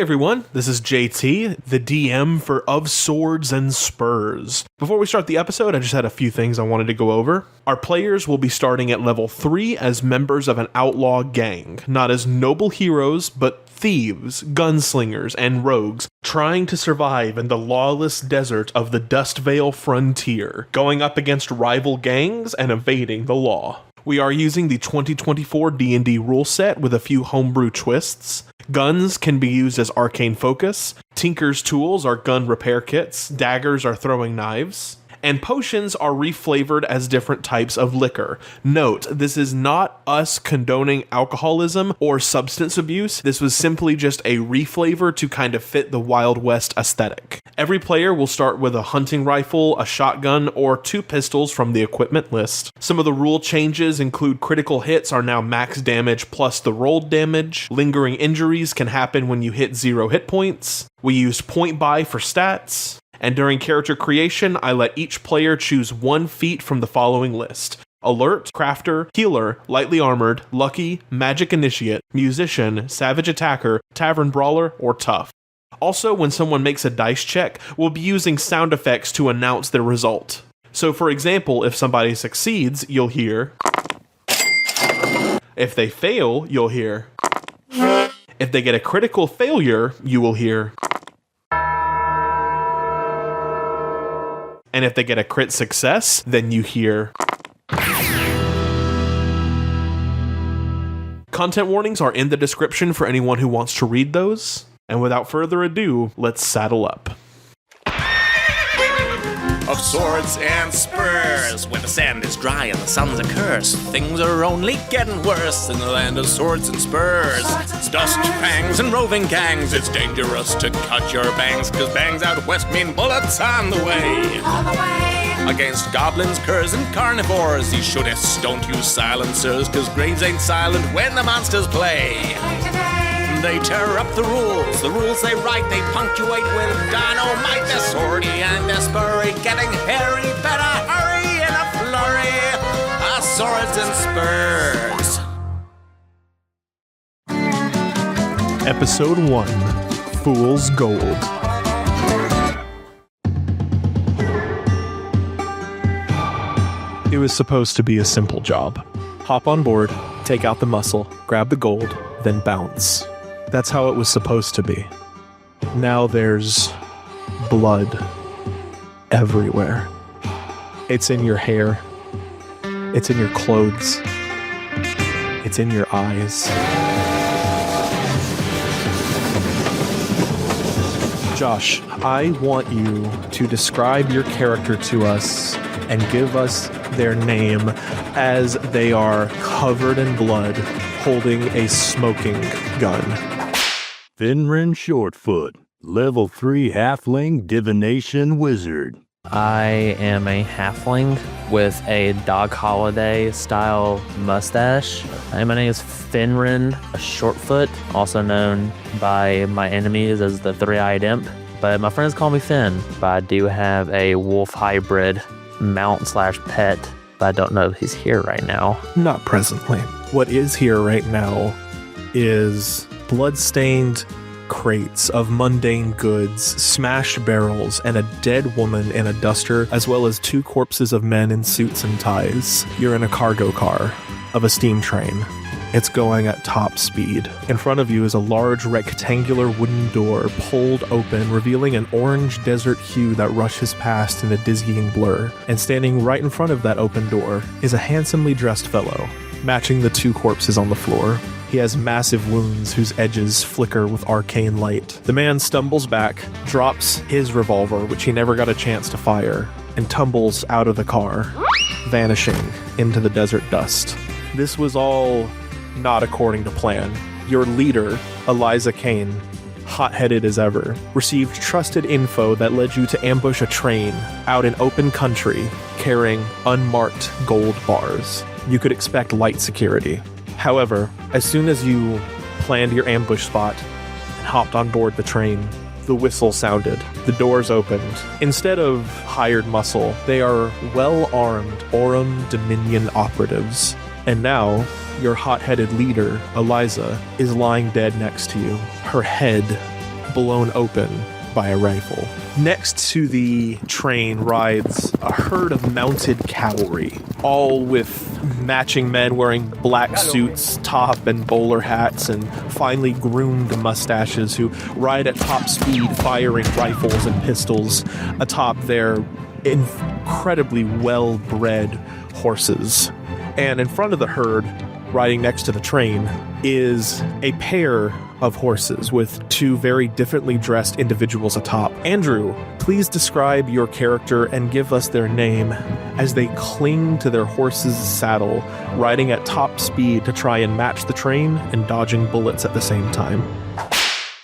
everyone, this is JT, the DM for Of Swords and Spurs. Before we start the episode, I just had a few things I wanted to go over. Our players will be starting at level 3 as members of an outlaw gang, not as noble heroes, but thieves, gunslingers, and rogues trying to survive in the lawless desert of the Dustvale frontier, going up against rival gangs and evading the law. We are using the 2024 D&D rule set with a few homebrew twists. Guns can be used as arcane focus, Tinker's tools are gun repair kits, daggers are throwing knives, and potions are reflavored as different types of liquor. Note, this is not us condoning alcoholism or substance abuse. This was simply just a reflavor to kind of fit the Wild West aesthetic. Every player will start with a hunting rifle, a shotgun, or 2 pistols from the equipment list. Some of the rule changes include critical hits are now max damage plus the rolled damage. Lingering injuries can happen when you hit 0 hit points. We used point buy for stats. And during character creation, I let each player choose 1 feat from the following list: Alert, Crafter, Healer, Lightly Armored, Lucky, Magic Initiate, Musician, Savage Attacker, Tavern Brawler, or Tough. Also, when someone makes a dice check, we'll be using sound effects to announce their result. So for example, if somebody succeeds, you'll hear. If they fail, you'll hear. If they get a critical failure, you will hear. And if they get a crit success, then you hear. Content warnings are in the description for anyone who wants to read those. And without further ado, let's saddle up. Of swords and spurs, where the sand is dry and the sun's a curse, things are only getting worse in the land of swords and spurs. It's dust fangs and roving gangs, it's dangerous to cut your bangs, 'cause bangs out west mean bullets on the way. Against goblins, curs, and carnivores, you shootist, don't use silencers, 'cause graves ain't silent when the monsters play. They tear up the rules they write, they punctuate with dynamite. They're swordy and they're spurry, getting hairy, better hurry in a flurry. Our swords and spurs. Episode 1, Fool's Gold. It was supposed to be a simple job. Hop on board, take out the muscle, grab the gold, then bounce. That's how it was supposed to be. Now there's blood everywhere. It's in your hair. It's in your clothes. It's in your eyes. Josh, I want you to describe your character to us and give us their name as they are covered in blood, holding a smoking gun. Finrin Shortfoot, level 3 halfling divination wizard. I am a halfling with a Dog Holiday style mustache. My name is Finrin Shortfoot, also known by my enemies as the Three-Eyed Imp, but my friends call me Finn. But I do have a wolf hybrid mount/pet, but I don't know if he's here right now. Not presently. What is here right now is blood-stained crates of mundane goods, smashed barrels, and a dead woman in a duster, as well as 2 corpses of men in suits and ties. You're in a cargo car of a steam train. It's going at top speed. In front of you is a large rectangular wooden door pulled open, revealing an orange desert hue that rushes past in a dizzying blur. And standing right in front of that open door is a handsomely dressed fellow, matching the 2 corpses on the floor. He has massive wounds whose edges flicker with arcane light. The man stumbles back, drops his revolver, which he never got a chance to fire, and tumbles out of the car, vanishing into the desert dust. This was all not according to plan. Your leader, Eliza Kane, hot-headed as ever, received trusted info that led you to ambush a train out in open country carrying unmarked gold bars. You could expect light security. However, as soon as you planned your ambush spot and hopped on board the train, the whistle sounded. The doors opened. Instead of hired muscle, they are well-armed Aurum Dominion operatives. And now, your hot-headed leader, Eliza, is lying dead next to you, her head blown open by a rifle. Next to the train rides a herd of mounted cavalry, all with matching men wearing black suits, top and bowler hats, and finely groomed mustaches who ride at top speed, firing rifles and pistols atop their incredibly well-bred horses. And in front of the herd, riding next to the train, is a pair of horses with two very differently dressed individuals atop. Andrew, please describe your character and give us their name as they cling to their horse's saddle, riding at top speed to try and match the train and dodging bullets at the same time.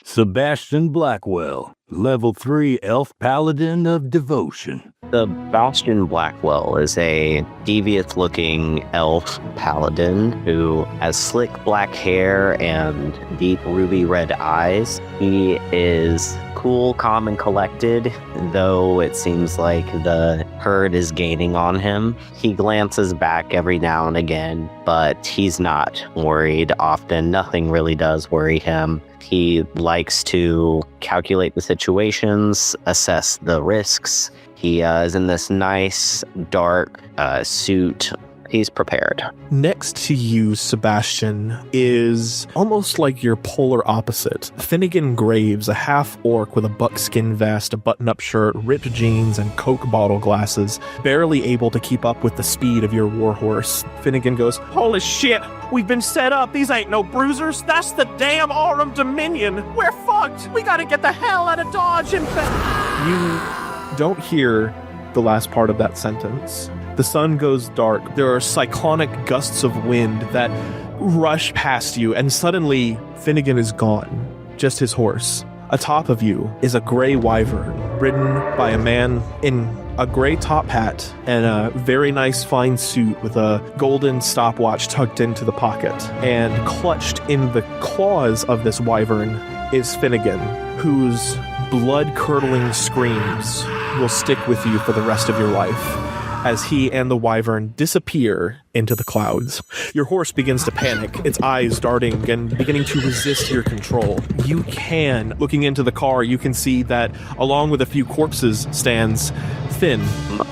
Sebastian Blackwell, level 3 elf paladin of devotion. Sebastian Blackwell is a devious-looking elf paladin who has slick black hair and deep ruby red eyes. He is cool, calm, and collected, though it seems like the herd is gaining on him. He glances back every now and again, but he's not worried often. Nothing really does worry him. He likes to calculate the situations, assess the risks. He is in this nice, dark suit. He's prepared. Next to you, Sebastian, is almost like your polar opposite. Finnegan Graves, a half-orc with a buckskin vest, a button-up shirt, ripped jeans, and Coke bottle glasses, barely able to keep up with the speed of your warhorse. Finnegan goes, "Holy shit! We've been set up! These ain't no bruisers! That's the damn Aurum Dominion! We're fucked! We gotta get the hell out of Dodge and You don't hear the last part of that sentence. The sun goes dark. There are cyclonic gusts of wind that rush past you, and suddenly Finnegan is gone. Just his horse. Atop of you is a gray wyvern, ridden by a man in a gray top hat and a very nice fine suit with a golden stopwatch tucked into the pocket. And clutched in the claws of this wyvern is Finnegan, whose blood-curdling screams will stick with you for the rest of your life, as he and the wyvern disappear into the clouds. Your horse begins to panic, its eyes darting and beginning to resist your control. Looking into the car, you can see that along with a few corpses stands Finn.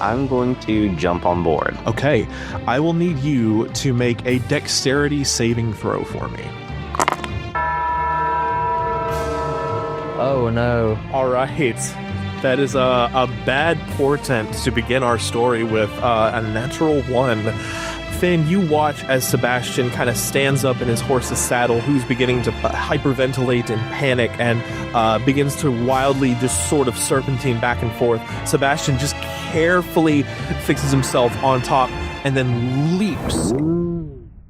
I'm going to jump on board. Okay, I will need you to make a dexterity saving throw for me. Oh no. All right. That is a bad portent to begin our story with, a natural 1. Finn, you watch as Sebastian kind of stands up in his horse's saddle, who's beginning to hyperventilate in panic and begins to wildly just sort of serpentine back and forth. Sebastian just carefully fixes himself on top and then leaps.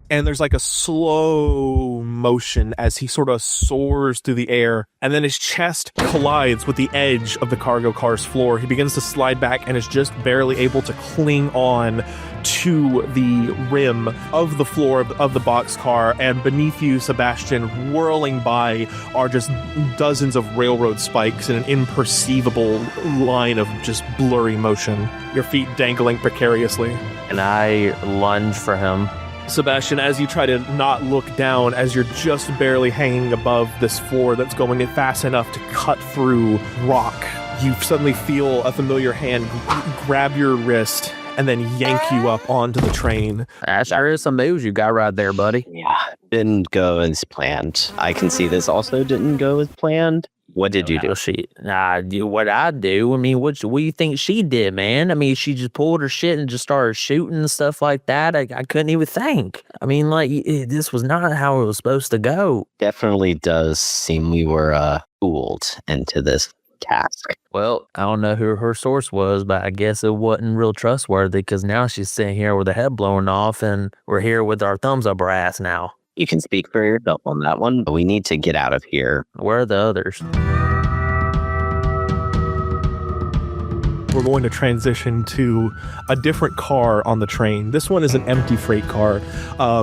And there's like a slow motion as he sort of soars through the air, and then his chest collides with the edge of the cargo car's floor. He begins to slide back and is just barely able to cling on to the rim of the floor of the boxcar, and beneath you, Sebastian, whirling by, are just dozens of railroad spikes in an imperceivable line of just blurry motion, your feet dangling precariously. And I lunge for him. Sebastian, as you try to not look down, as you're just barely hanging above this floor that's going fast enough to cut through rock, you suddenly feel a familiar hand grab your wrist and then yank you up onto the train. That sure is some moves you got right there, buddy. Yeah, didn't go as planned. I can see this also didn't go as planned. What did you do? What I do? I mean, what do you think she did, man? I mean, she just pulled her shit and just started shooting and stuff like that. I couldn't even think. I mean, like, this was not how it was supposed to go. Definitely does seem we were fooled into this task. Well, I don't know who her source was, but I guess it wasn't real trustworthy, because now she's sitting here with her head blowing off and we're here with our thumbs up our ass now. You can speak for yourself on that one, but we need to get out of here. Where are the others? We're going to transition to a different car on the train. This one is an empty freight car,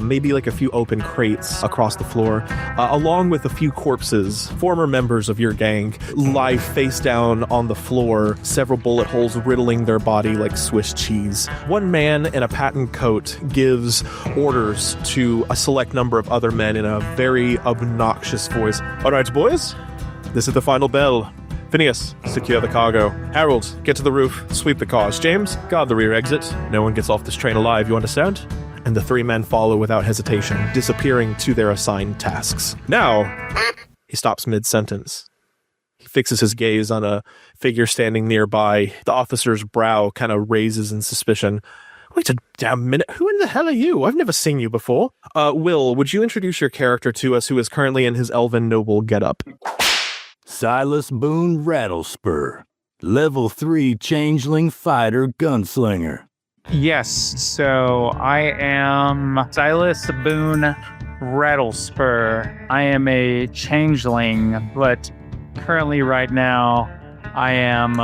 maybe like a few open crates across the floor, along with a few corpses. Former members of your gang lie face down on the floor, several bullet holes riddling their body like Swiss cheese. One man in a patent coat gives orders to a select number of other men in a very obnoxious voice. All right, boys, this is the final bell. Phineas, secure the cargo. Harold, get to the roof, sweep the cars. James, guard the rear exit. No one gets off this train alive, you understand? And the three men follow without hesitation, disappearing to their assigned tasks. Now, he stops mid-sentence. He fixes his gaze on a figure standing nearby. The officer's brow kind of raises in suspicion. Wait a damn minute. Who in the hell are you? I've never seen you before. Will, would you introduce your character to us who is currently in his elven noble getup? Silas Boone Rattlespur, level 3 changeling fighter gunslinger. Yes, so I am Silas Boone Rattlespur. I am a changeling, but currently right now I am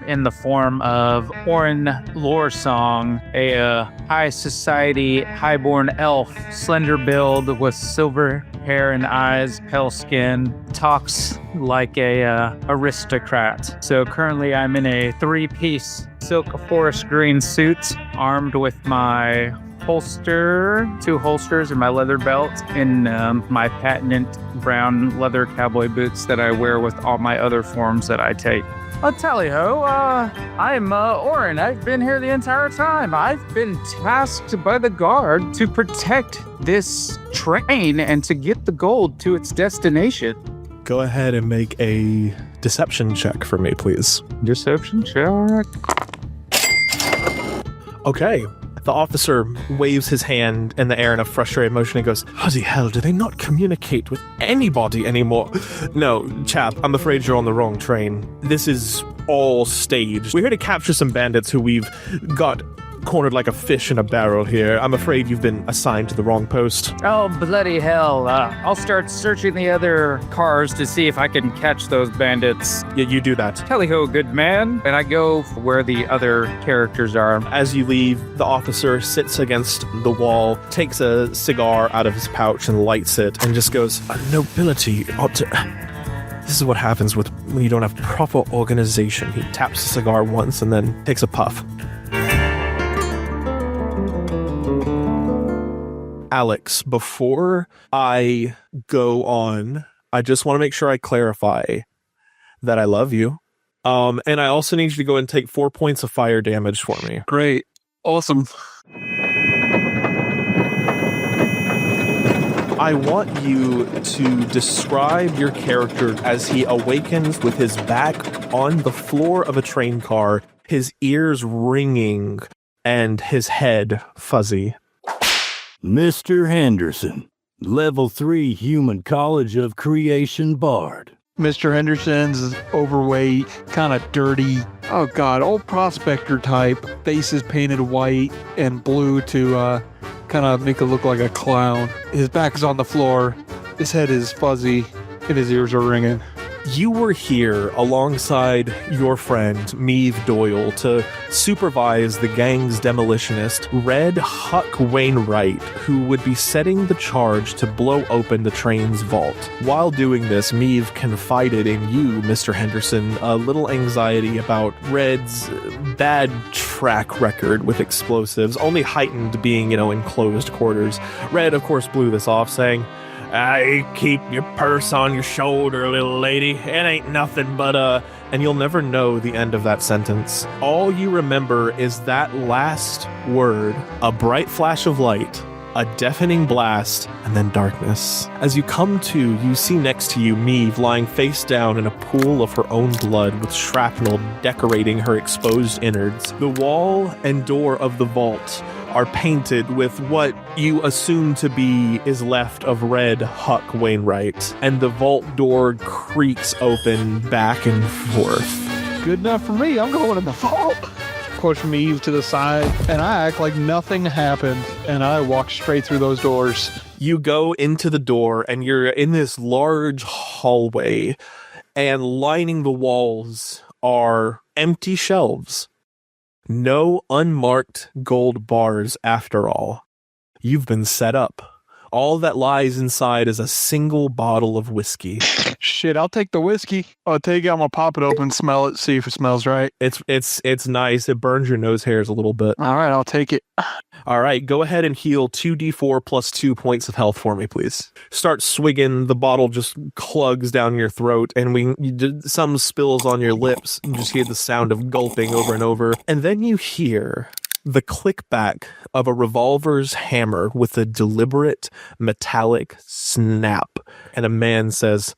in the form of Orin Loresong, a high society, highborn elf, slender build with silver hair and eyes, pale skin, talks like a aristocrat. So currently I'm in a 3-piece silk forest green suit, armed with my holster, 2 holsters, and my leather belt, and my patent brown leather cowboy boots that I wear with all my other forms that I take. Tally-ho, I'm Orin. I've been here the entire time. I've been tasked by the guard to protect this train and to get the gold to its destination. Go ahead and make a deception check for me, please. Deception check. Okay. The officer waves his hand in the air in a frustrated motion and goes, "Bloody hell, do they not communicate with anybody anymore?" No, chap, I'm afraid you're on the wrong train. This is all staged. We're here to capture some bandits who we've got cornered like a fish in a barrel here. I'm afraid you've been assigned to the wrong post. Oh, bloody hell. I'll start searching the other cars to see if I can catch those bandits. Yeah, you do that. Tally-ho, good man. And I go where the other characters are. As you leave, the officer sits against the wall, takes a cigar out of his pouch and lights it, and just goes, "Nobility ought to..." This is what happens when you don't have proper organization. He taps the cigar once and then takes a puff. Alex, before I go on, I just want to make sure I clarify that I love you. And I also need you to go and take 4 points of fire damage for me. Great. Awesome. I want you to describe your character as he awakens with his back on the floor of a train car, his ears ringing, and his head fuzzy. Mr. Henderson, level 3 Human College of Creation Bard. Mr. Henderson's overweight, kind of dirty. Oh God, old prospector type. Face is painted white and blue to kind of make it look like a clown. His back is on the floor. His head is fuzzy and his ears are ringing. You were here alongside your friend, Meave Doyle, to supervise the gang's demolitionist, Red Huck Wainwright, who would be setting the charge to blow open the train's vault. While doing this, Meave confided in you, Mr. Henderson, a little anxiety about Red's bad track record with explosives, only heightened being, in closed quarters. Red, of course, blew this off, saying, "Keep your purse on your shoulder, little lady. It ain't nothing but and you'll never know the end of that sentence. All you remember is that last word, a bright flash of light, a deafening blast, and then darkness. As you come to, you see next to you Meave lying face down in a pool of her own blood with shrapnel decorating her exposed innards. The wall and door of the vault are painted with what you assume to be is left of Red Huck Wainwright, and the vault door creaks open back and forth. Good enough for me. I'm going in the vault. Push Meave to the side, and I act like nothing happened, and I walk straight through those doors. You go into the door, and you're in this large hallway, and lining the walls are empty shelves. No unmarked gold bars after all. You've been set up. All that lies inside is a single bottle of whiskey. Shit, I'll take the whiskey. I'll take it. I'm gonna pop it open, smell it, see if it smells right. It's nice. It burns your nose hairs a little bit. All right, I'll take it. All right, go ahead and heal 2d4 plus 2 points of health for me, please. Start swigging. The bottle just clugs down your throat, and some spills on your lips. You just hear the sound of gulping over and over. And then you hear the click back of a revolver's hammer with a deliberate metallic snap. And a man says,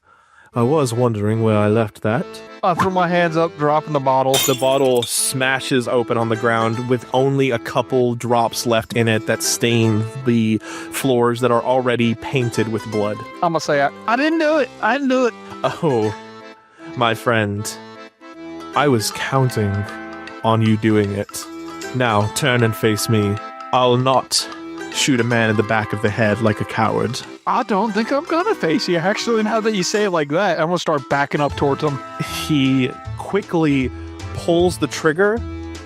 I was wondering where I left that. I throw my hands up, dropping the bottle. The bottle smashes open on the ground with only a couple drops left in it that stain the floors that are already painted with blood. I'm gonna say, I didn't do it. I didn't do it. Oh, my friend, I was counting on you doing it. Now turn and face me. I'll not shoot a man in the back of the head like a coward. I don't think I'm gonna face you. Actually, now that you say it like that, I'm gonna start backing up towards him. He quickly pulls the trigger,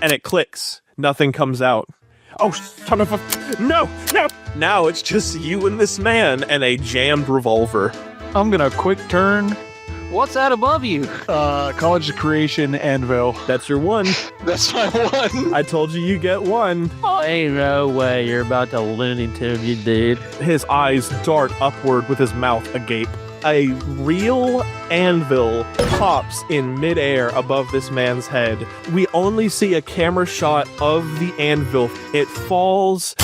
and it clicks. Nothing comes out. Oh, son of a... No! Now it's just you and this man and a jammed revolver. I'm gonna quick turn. What's that above you? College of Creation Anvil. That's your one. That's my one. I told you get one. Oh, ain't no way you're about to Looney Tune you, dude. His eyes dart upward with his mouth agape. A real anvil pops in midair above this man's head. We only see a camera shot of the anvil. It falls.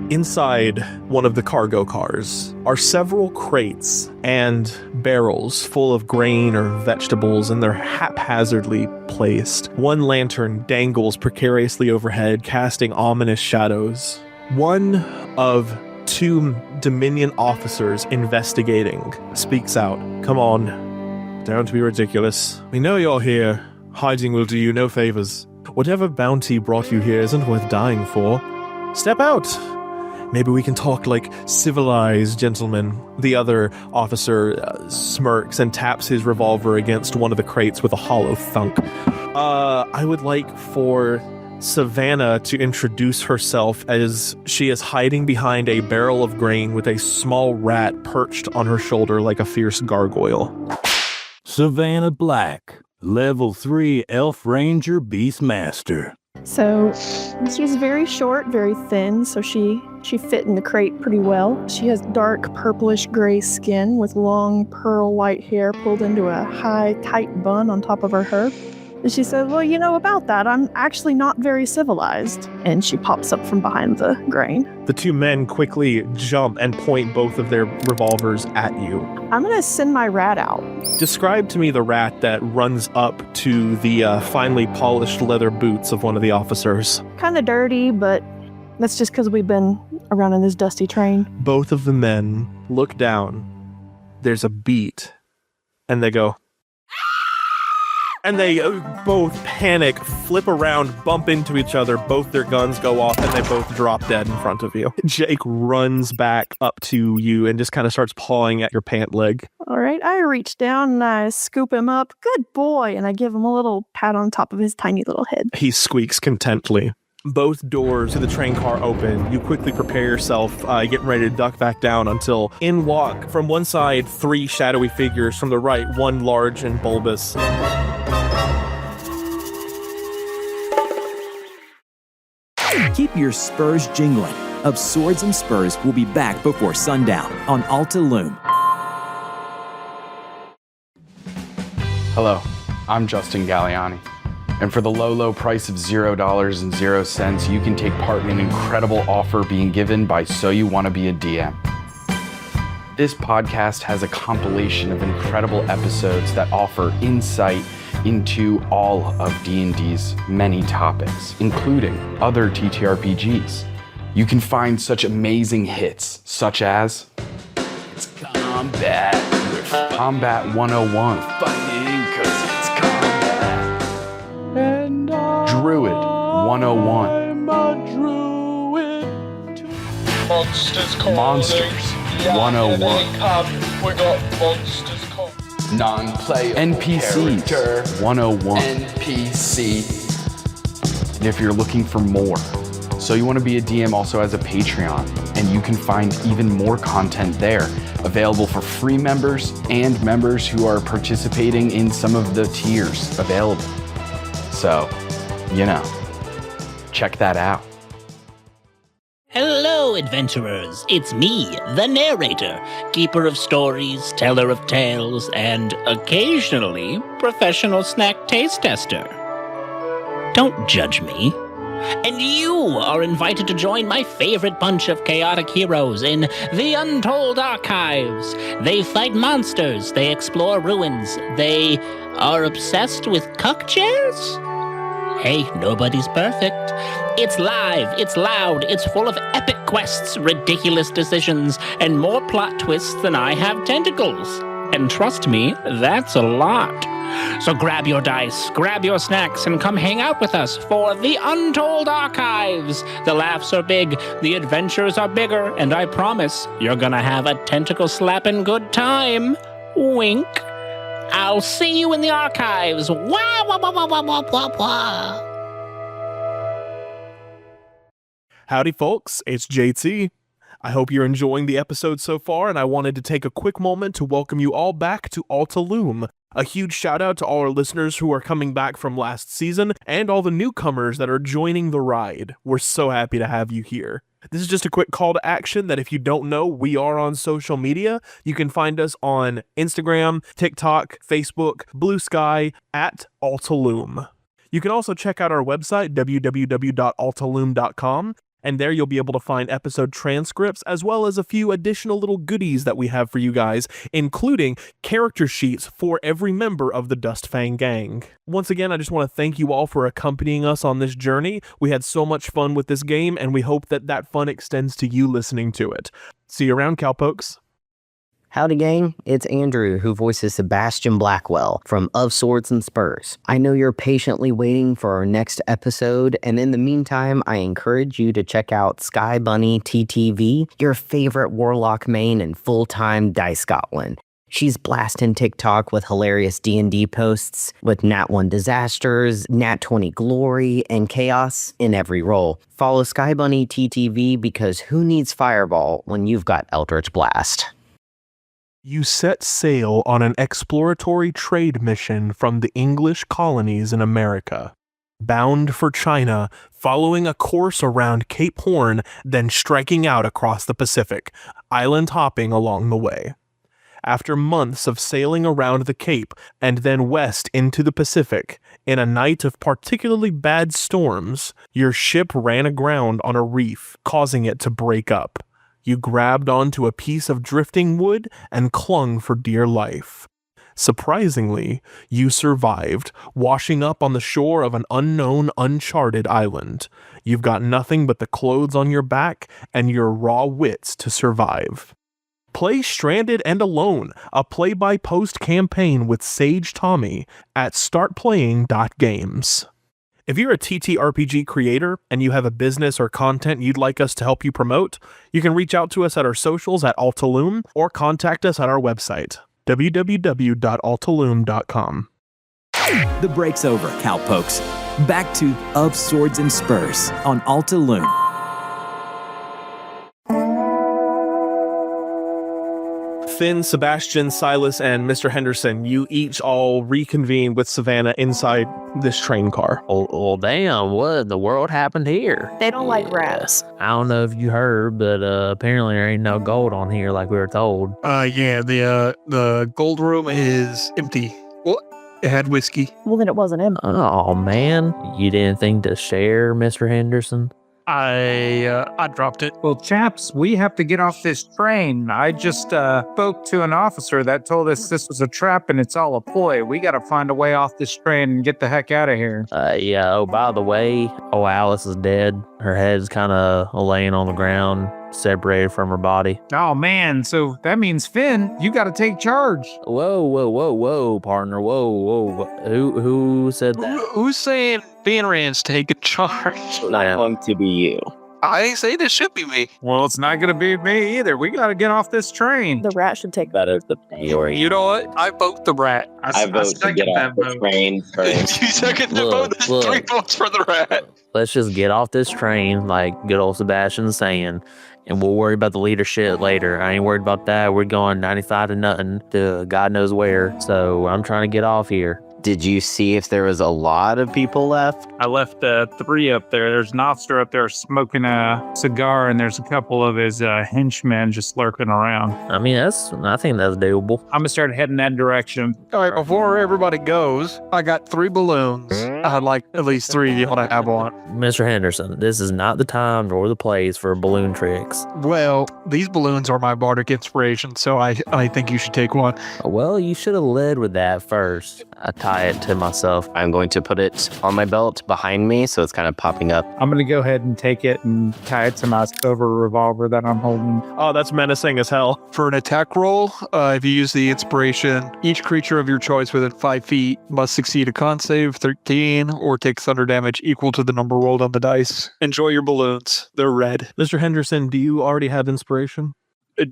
Inside one of the cargo cars are several crates and barrels full of grain or vegetables, and they're haphazardly placed. One lantern dangles precariously overhead, casting ominous shadows. One of two Dominion officers investigating speaks out. Come on, don't be ridiculous. We know you're here. Hiding will do you no favors. Whatever bounty brought you here isn't worth dying for. Step out. Maybe we can talk like civilized gentlemen. The other officer smirks and taps his revolver against one of the crates with a hollow thunk. I would like for Savannah to introduce herself, as she is hiding behind a barrel of grain with a small rat perched on her shoulder like a fierce gargoyle. Savannah Black, Level 3 Elf Ranger Beastmaster. So she's very short, very thin, so she fit in the crate pretty well. She has dark purplish gray skin with long pearl white hair pulled into a high, tight bun on top of her hair. And she said, well, you know about that, I'm actually not very civilized. And she pops up from behind the grain. The two men quickly jump and point both of their revolvers at you. I'm going to send my rat out. Describe to me the rat that runs up to the finely polished leather boots of one of the officers. Kind of dirty, but that's just because we've been around in this dusty train. Both of the men look down. There's a beat, and they go... And they both panic, flip around, bump into each other, both their guns go off, and they both drop dead in front of you. Jake runs back up to you and just kind of starts pawing at your pant leg. All right, I reach down and I scoop him up. Good boy. And I give him a little pat on top of his tiny little head. He squeaks contently. Both doors to the train car open. You quickly prepare yourself, getting ready to duck back down until in walk, from one side, three shadowy figures, from the right, one large and bulbous. Keep your Spurs jingling. Of Swords and Spurs will be back before sundown on Alta Loom. Hello, I'm Justin Galliani. And for the low price of $0.00, you can take part in an incredible offer being given by So You Want to Be a DM. This podcast has a compilation of incredible episodes that offer insight into all of D&D's many topics, including other TTRPGs. You can find such amazing hits, such as It's Combat, Combat 101, Fighting 'cause it's combat, and Druid 101, Monsters 101. We got monsters calling. non-player NPCs character, 101 NPC. And if you're looking for more, So You Want to Be a DM also has a Patreon, and you can find even more content there, available for free members and members who are participating in some of the tiers available. So, check that out. Hello, adventurers. It's me, the narrator, keeper of stories, teller of tales, and occasionally professional snack taste tester. Don't judge me. And you are invited to join my favorite bunch of chaotic heroes in the Untold Archives. They fight monsters, they explore ruins, they are obsessed with cuck chairs? Hey, nobody's perfect. It's live, it's loud, it's full of epic quests, ridiculous decisions, and more plot twists than I have tentacles. And trust me, that's a lot. So grab your dice, grab your snacks, and come hang out with us for the Untold Archives. The laughs are big, the adventures are bigger, and I promise you're gonna have a tentacle-slapping good time. Wink. I'll see you in the archives. Wah, wah, wah, wah, wah, wah, wah, wah. Howdy, folks. It's JT. I hope you're enjoying the episode so far, and I wanted to take a quick moment to welcome you all back to Altaloom. A huge shout out to all our listeners who are coming back from last season, and all the newcomers that are joining the ride. We're so happy to have you here. This is just a quick call to action that if you don't know, we are on social media. You can find us on Instagram, TikTok, Facebook, Blue Sky, at Altaloom. You can also check out our website, www.altaloom.com, and there you'll be able to find episode transcripts as well as a few additional little goodies that we have for you guys, including character sheets for every member of the Dustfang Gang. Once again, I just want to thank you all for accompanying us on this journey. We had so much fun with this game, and we hope that that fun extends to you listening to it. See you around, cowpokes. Howdy gang, it's Andrew who voices Sebastian Blackwell from Of Swords and Spurs. I know you're patiently waiting for our next episode, and in the meantime, I encourage you to check out Sky Bunny TTV, your favorite warlock main and full-time dice goblin. She's blasting TikTok with hilarious D&D posts with Nat 1 disasters, Nat 20 glory, and chaos in every role. Follow Sky Bunny TTV because who needs Fireball when you've got Eldritch Blast? You set sail on an exploratory trade mission from the English colonies in America, bound for China, following a course around Cape Horn, then striking out across the Pacific, island hopping along the way. After months of sailing around the Cape and then west into the Pacific, in a night of particularly bad storms, your ship ran aground on a reef, causing it to break up. You grabbed onto a piece of drifting wood and clung for dear life. Surprisingly, you survived, washing up on the shore of an unknown, uncharted island. You've got nothing but the clothes on your back and your raw wits to survive. Play Stranded and Alone, a play-by-post campaign with Sage Tommy at startplaying.games. If you're a TTRPG creator and you have a business or content you'd like us to help you promote, you can reach out to us at our socials at Altaloom or contact us at our website, www.altaloom.com. The break's over, cowpokes. Back to Of Swords and Spurs on Altaloom. Finn, Sebastian, Silas, and Mr. Henderson, you each all reconvene with Savannah inside this train car. Well, damn, what in the world happened here? They don't like rats. I don't know if you heard, but apparently there ain't no gold on here like we were told. Yeah, the gold room is empty. Well, it had whiskey. Well, then it wasn't him. Oh, man. You didn't think to share, Mr. Henderson? I dropped it. Well, chaps, we have to get off this train. I just spoke to an officer that told us this was a trap and it's all a ploy. We got to find a way off this train and get the heck out of here. Yeah, oh, by the way, Alice is dead. Her head's kind of laying on the ground, separated from her body. Oh, man, so that means, Finn, you got to take charge. Whoa, partner, whoa. Who said that? Who's saying Van Rand's taking charge? Not going to be you. I ain't saying this should be me. Well, it's not going to be me either. We got to get off this train. The rat should take That is the priority. You know what? I vote the rat. I vote to get off the train first. You second the vote. There's Look. 3 votes for the rat. Let's just get off this train, like good old Sebastian's saying, and we'll worry about the leader shit later. I ain't worried about that. We're going 95 to nothing to God knows where. So I'm trying to get off here. Did you see if there was a lot of people left? I left 3 up there. There's an officer up there smoking a cigar, and there's a couple of his henchmen just lurking around. I mean, I think that's doable. I'm going to start heading that direction. All right, before everybody goes, I got 3 balloons. I'd like at least 3 of y'all to have one. Mr. Henderson, this is not the time nor the place for balloon tricks. Well, these balloons are my bardic inspiration, so I think you should take one. Well, you should have led with that first. I tie it to myself. I'm going to put it on my belt behind me, so it's kind of popping up. I'm going to go ahead and take it and tie it to my silver revolver that I'm holding. Oh, that's menacing as hell. For an attack roll, if you use the inspiration, each creature of your choice within 5 feet must succeed a con save 13 or take thunder damage equal to the number rolled on the dice. Enjoy your balloons. They're red. Mr. Henderson, do you already have inspiration?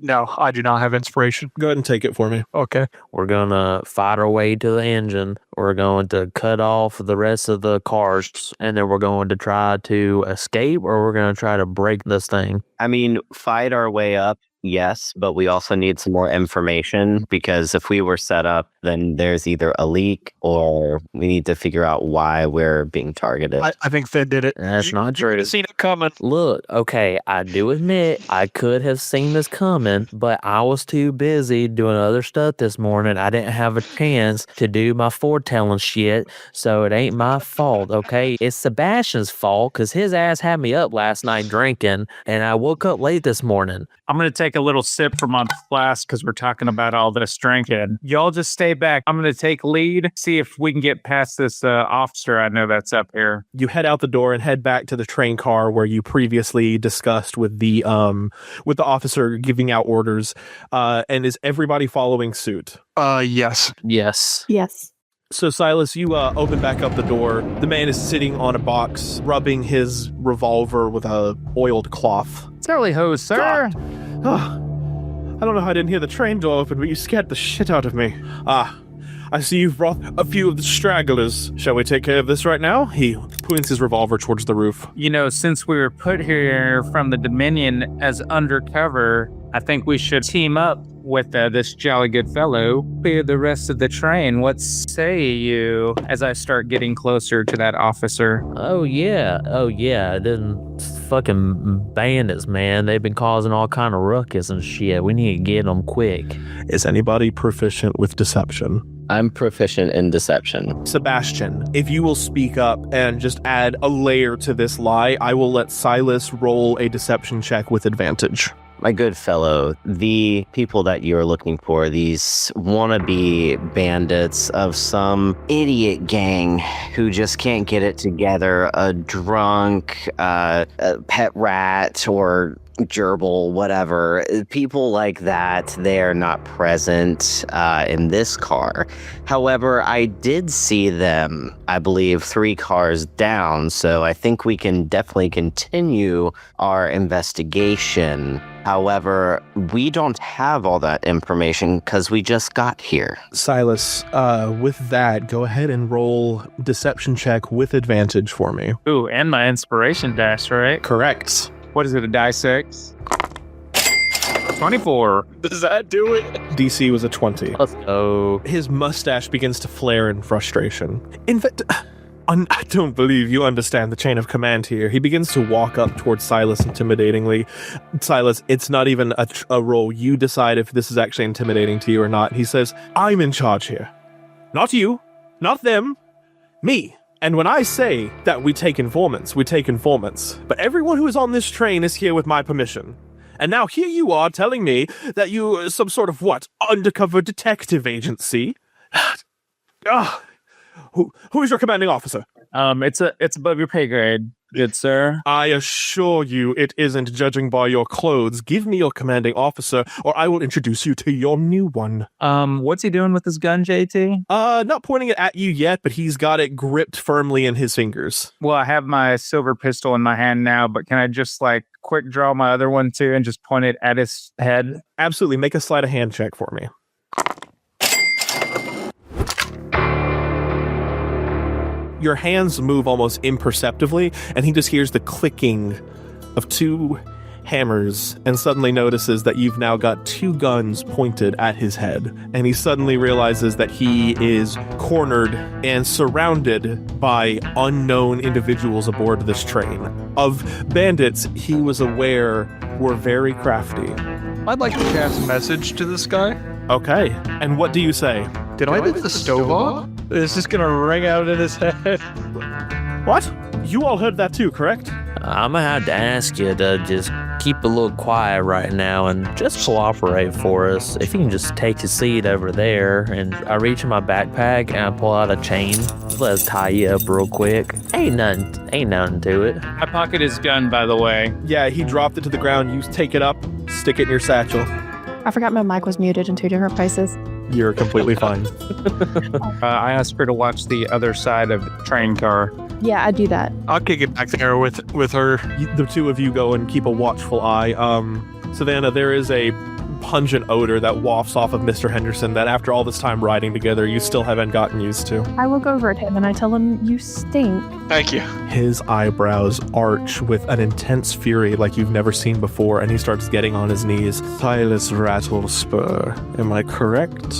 No, I do not have inspiration. Go ahead and take it for me. Okay. We're going to fight our way to the engine. We're going to cut off the rest of the cars, and then we're going to try to escape, or we're going to try to break this thing. I mean, fight our way up, yes, but we also need some more information, because if we were set up, then there's either a leak or we need to figure out why we're being targeted. I think Finn did it. That's not true. You seen it coming. Look, okay, I do admit I could have seen this coming, but I was too busy doing other stuff this morning. I didn't have a chance to do my foretelling shit, so it ain't my fault, okay? It's Sebastian's fault, because his ass had me up last night drinking, and I woke up late this morning. I'm going to take a little sip from my flask because we're talking about all this drinking. Y'all just stay back. I'm going to take lead, see if we can get past this officer I know that's up here. You head out the door and head back to the train car where you previously discussed with the officer giving out orders. And is everybody following suit? Yes. Yes. Yes. So, Silas, you open back up the door. The man is sitting on a box, rubbing his revolver with a oiled cloth. Silly hose, sir. Oh, I don't know how I didn't hear the train door open, but you scared the shit out of me. I see you've brought a few of the stragglers. Shall we take care of this right now? He points his revolver towards the roof. You know, since we were put here from the Dominion as undercover, I think we should team up with this jolly good fellow, clear the rest of the train. What say you? As I start getting closer to that officer. Oh yeah. Then fucking bandits, man. They've been causing all kind of ruckus and shit. We need to get them quick. Is anybody proficient with deception? I'm proficient in deception. Sebastian, if you will speak up and just add a layer to this lie, I will let Silas roll a deception check with advantage. My good fellow, the people that you're looking for, these wannabe bandits of some idiot gang who just can't get it together, a drunk, a pet rat, or gerbil, whatever. People like that, they are not present in this car. However, I did see them, I believe, 3 cars down, so I think we can definitely continue our investigation. However, we don't have all that information because we just got here. Silas, with that, go ahead and roll deception check with advantage for me. Ooh, and my inspiration dash, right? Correct. What is it, a die 6? 24. Does that do it? DC was a 20. Let's go. His mustache begins to flare in frustration. In fact, I don't believe you understand the chain of command here. He begins to walk up towards Silas intimidatingly. Silas, it's not even a roll. You decide if this is actually intimidating to you or not. He says, I'm in charge here. Not you, not them, me. And when I say that we take informants, we take informants. But everyone who is on this train is here with my permission. And now here you are telling me that you are some sort of, undercover detective agency? Who is your commanding officer? It's above your pay grade. Good sir. I assure you it isn't, judging by your clothes. Give me your commanding officer, or I will introduce you to your new one. What's he doing with his gun, JT? Not pointing it at you yet, but he's got it gripped firmly in his fingers. Well, I have my silver pistol in my hand now, but can I just quick draw my other one too and just point it at his head? Absolutely. Make a sleight of hand check for me. Your hands move almost imperceptibly, and he just hears the clicking of two hammers and suddenly notices that you've now got two guns pointed at his head. And he suddenly realizes that he is cornered and surrounded by unknown individuals aboard this train. Of bandits he was aware were very crafty. I'd like to cast a message to this guy. Okay, and what do you say? Did I leave the stove on? It's just gonna ring out in his head. What? You all heard that too, correct? I'm gonna have to ask you to just keep a little quiet right now and just cooperate for us. If you can just take your seat over there, and I reach in my backpack and I pull out a chain. Let's tie you up real quick. Ain't nothing to it. I pocket his gun, by the way. Yeah, he dropped it to the ground. You take it up, stick it in your satchel. I forgot my mic was muted in two different places. You're completely fine. I asked her to watch the other side of the train car. Yeah, I do that. I'll kick it back there with her. The two of you go and keep a watchful eye. Savannah, there is a pungent odor that wafts off of Mr. Henderson that after all this time riding together, you still haven't gotten used to. I look over at him and I tell him, "You stink." Thank you. His eyebrows arch with an intense fury like you've never seen before, and he starts getting on his knees. Silas Rattlespur, am I correct?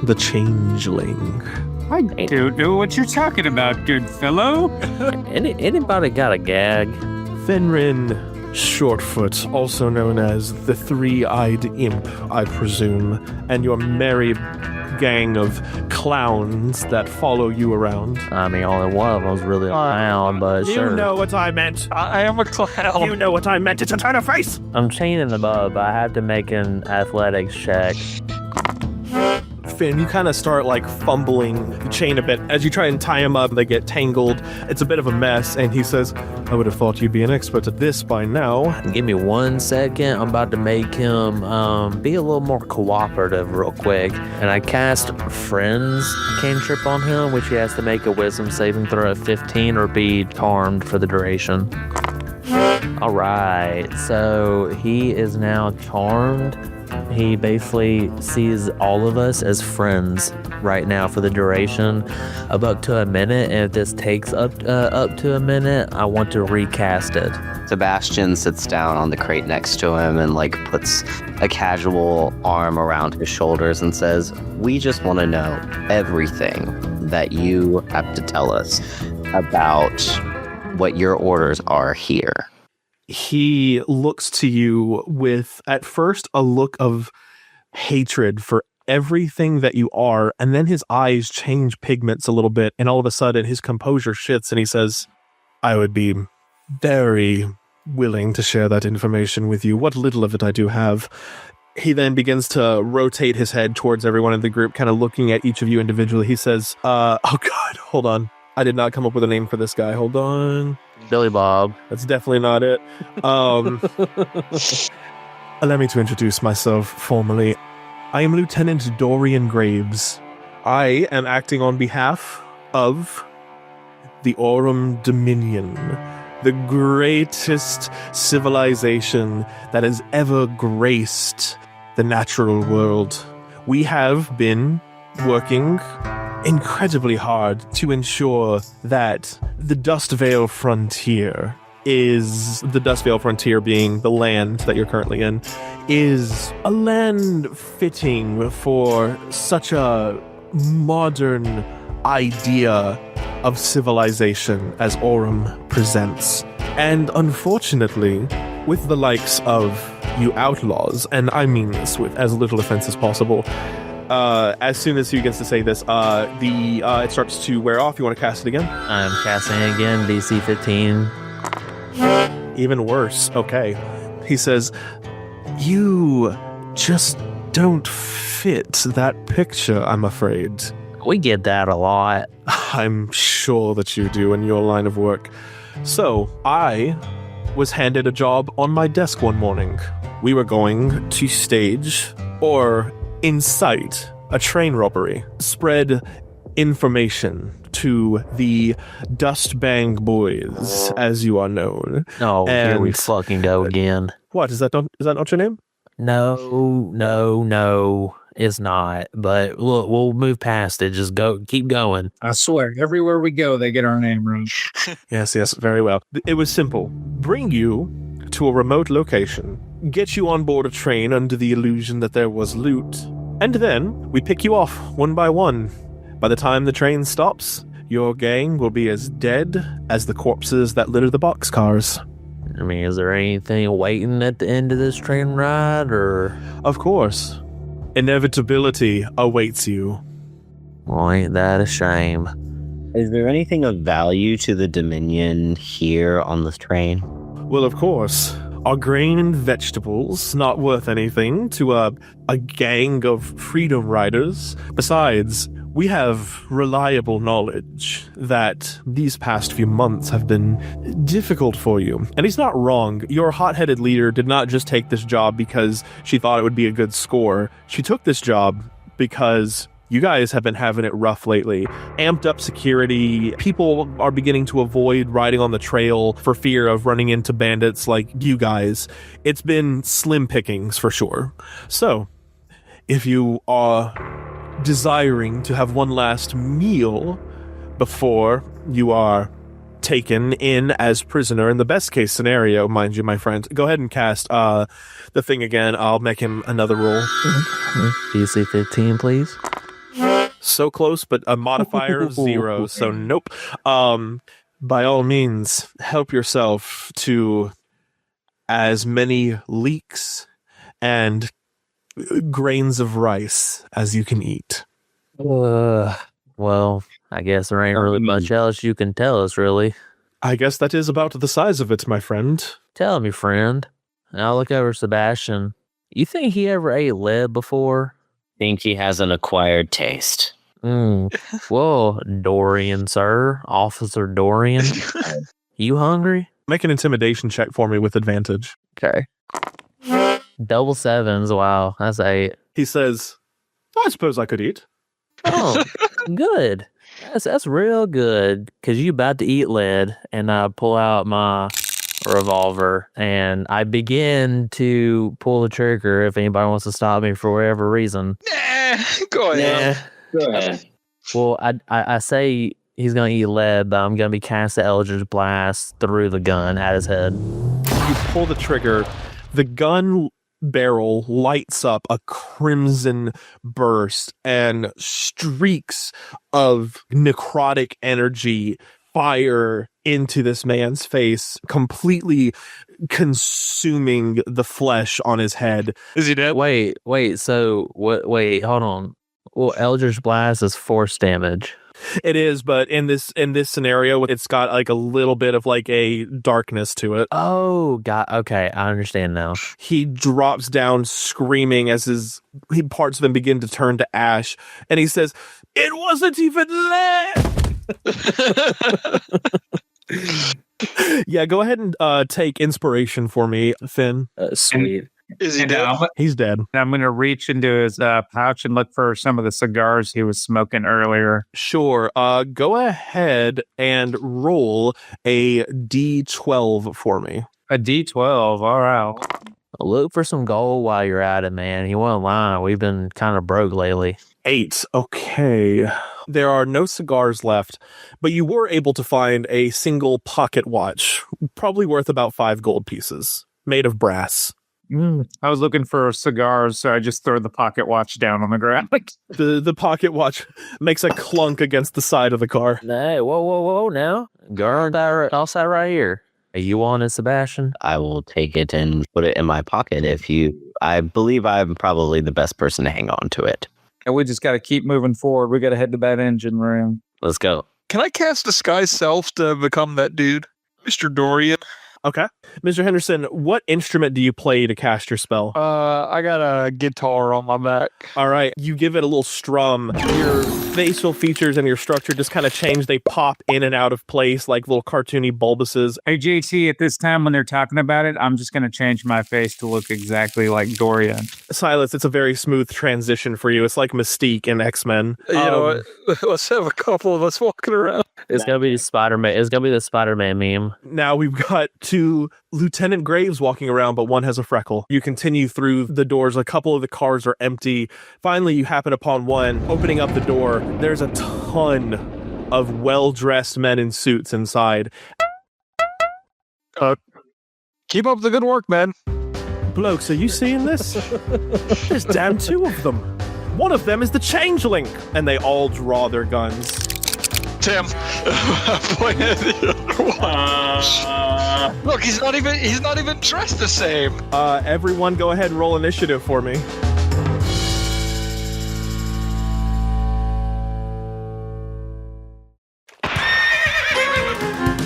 The changeling. I don't know what you're talking about, good fellow. Anybody got a gag? Fenrin Shortfoot, also known as the Three-Eyed Imp, I presume, and your merry gang of clowns that follow you around. I mean, only one of them's really a clown, but sure. You know what I meant. I am a clown. You know what I meant. It's a turn of face. I'm chaining them up. I have to make an athletics check. Finn, you kind of start fumbling the chain a bit. As you try and tie him up, they get tangled. It's a bit of a mess, and he says, I would have thought you'd be an expert at this by now. Give me 1 second. I'm about to make him be a little more cooperative real quick. And I cast Friends cantrip on him, which he has to make a wisdom saving throw at 15 or be charmed for the duration. All right, so he is now charmed. He basically sees all of us as friends right now for the duration of up to a minute. And if this takes up to a minute, I want to recast it. Sebastian sits down on the crate next to him and puts a casual arm around his shoulders and says, we just want to know everything that you have to tell us about what your orders are here. He looks to you with, at first, a look of hatred for everything that you are, and then his eyes change pigments a little bit, and all of a sudden his composure shifts, and he says, I would be very willing to share that information with you, what little of it I do have. He then begins to rotate his head towards everyone in the group, kind of looking at each of you individually. He says, oh God, hold on. I did not come up with a name for this guy. Hold on. Billy Bob. That's definitely not it. Allow me to introduce myself formally. I am Lieutenant Dorian Graves. I am acting on behalf of the Aurum Dominion, the greatest civilization that has ever graced the natural world. We have been working incredibly hard to ensure that the Dustvale Frontier being the land that you're currently in, is a land fitting for such a modern idea of civilization as Aurum presents. And unfortunately, with the likes of you outlaws, and I mean this with as little offense as possible, as soon as he begins to say this, it starts to wear off. You want to cast it again? I'm casting it again, DC 15. Even worse. Okay. He says, you just don't fit that picture, I'm afraid. We get that a lot. I'm sure that you do in your line of work. So, I was handed a job on my desk one morning. We were going to stage or incite a train robbery, spread information to the Dustfang boys, as you are known. Oh, here we And- fucking go again. What, is that not your name? No, it's not. But we'll move past it. Just keep going. I swear, everywhere we go, they get our name wrong. Yes, very well. It was simple. Bring you to a remote location, get you on board a train under the illusion that there was loot, and then we pick you off one by one. By the time the train stops, your gang will be as dead as the corpses that litter the boxcars. I mean, is there anything waiting at the end of this train ride, or? Of course. Inevitability awaits you. Well, ain't that a shame? Is there anything of value to the Dominion here on this train? Well, of course. Are grain and vegetables not worth anything to a gang of freedom riders? Besides, we have reliable knowledge that these past few months have been difficult for you. And he's not wrong. Your hot-headed leader did not just take this job because she thought it would be a good score. She took this job because you guys have been having it rough lately. Amped up security. People are beginning to avoid riding on the trail for fear of running into bandits like you guys. It's been slim pickings for sure. So, if you are desiring to have one last meal before you are taken in as prisoner, in the best case scenario, mind you, my friend, go ahead and cast the thing again. I'll make him another roll. DC 15, please. So close, but a modifier of 0, so nope. By all means, help yourself to as many leeks and grains of rice as you can eat. Well, I guess there ain't really much else you can tell us, really. I guess that is about the size of it, my friend. Tell me, friend. And I'll look over Sebastian. You think he ever ate lead before? Think he has an acquired taste. Whoa, Dorian, sir. Officer Dorian. You hungry? Make an intimidation check for me with advantage. Okay. Double sevens. Wow, that's 8. He says, I suppose I could eat. Oh, good. That's real good. Because you about to eat lead, and I pull out my revolver, and I begin to pull the trigger if anybody wants to stop me for whatever reason. Go ahead. Go ahead. Well, I say he's going to eat lead, but I'm going to be casting Eldritch Blast through the gun at his head. You pull the trigger. The gun barrel lights up a crimson burst, and streaks of necrotic energy fire into this man's face, completely consuming the flesh on his head. Is he dead? Wait, so what? Wait, hold on. Well, Eldritch Blast is force damage. It is, but in this scenario, it's got like a little bit of like a darkness to it. Oh, God. Okay, I understand now. He drops down screaming as his parts of him begin to turn to ash, and he says, "It wasn't even lead." Yeah, go ahead and take inspiration for me, Finn. Sweet. Is he dead? He's dead. I'm going to reach into his pouch and look for some of the cigars he was smoking earlier. Sure. Go ahead and roll a D12 for me. A D12. All right. Look for some gold while you're at it, man. He wasn't lying. We've been kind of broke lately. 8. Okay. There are no cigars left, but you were able to find a single pocket watch, probably worth about 5 gold pieces, made of brass. I was looking for cigars, so I just throw the pocket watch down on the ground. The pocket watch makes a clunk against the side of the car. Hey, whoa, now. Girl, outside right here. Are you on it, Sebastian? I will take it and put it in my pocket I believe I'm probably the best person to hang on to it. And we just got to keep moving forward. We got to head to that engine room. Let's go. Can I cast Disguise Self to become that dude? Mr. Dorian? Okay. Mr. Henderson, what instrument do you play to cast your spell? I got a guitar on my back. All right. You give it a little strum. Your facial features and your structure just kind of change. They pop in and out of place like little cartoony bulbuses. Hey, JT, at this time when they're talking about it, I'm just going to change my face to look exactly like Dorian. Silas, it's a very smooth transition for you. It's like Mystique in X-Men. You know what? Let's have a couple of us walking around. It's gonna be Spider-Man. It's gonna be the Spider-Man meme. Now we've got 2 Lieutenant Graves walking around, but one has a freckle. You continue through the doors. A couple of the cars are empty. Finally, you happen upon one. Opening up the door, there's a ton of well-dressed men in suits inside. Keep up the good work, man. Blokes, are you seeing this? There's damn 2 of them. One of them is the Changeling. And they all draw their guns. Tim, point at the other one. Look, he's not even dressed the same. Everyone go ahead and roll initiative for me.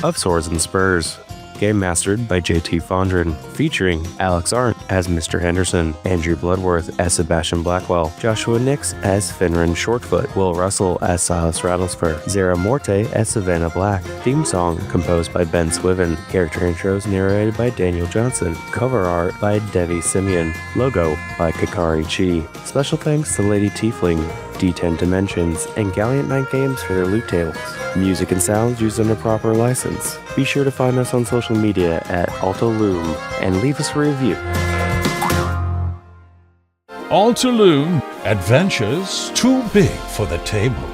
Of Swords and Spurs. Game mastered by JT Fondren, featuring Alex Arndt as Mr. Henderson, Andrew Bloodworth as Sebastian Blackwell, Joshua Nix as Finran Shortfoot, Will Russell as Silas Rattlespur, Zara Morte as Savannah Black. Theme song composed by Ben Swiven. Character intros narrated by Daniel Johnson. Cover art by Devi Simeon. Logo by Kakari Chi. Special thanks to Lady Tiefling, D10 Dimensions, and Galliant Knight Games for their loot tables. Music and sounds used under proper license. Be sure to find us on social media at AltoLoom and leave us a review. AltoLoom, adventures too big for the table.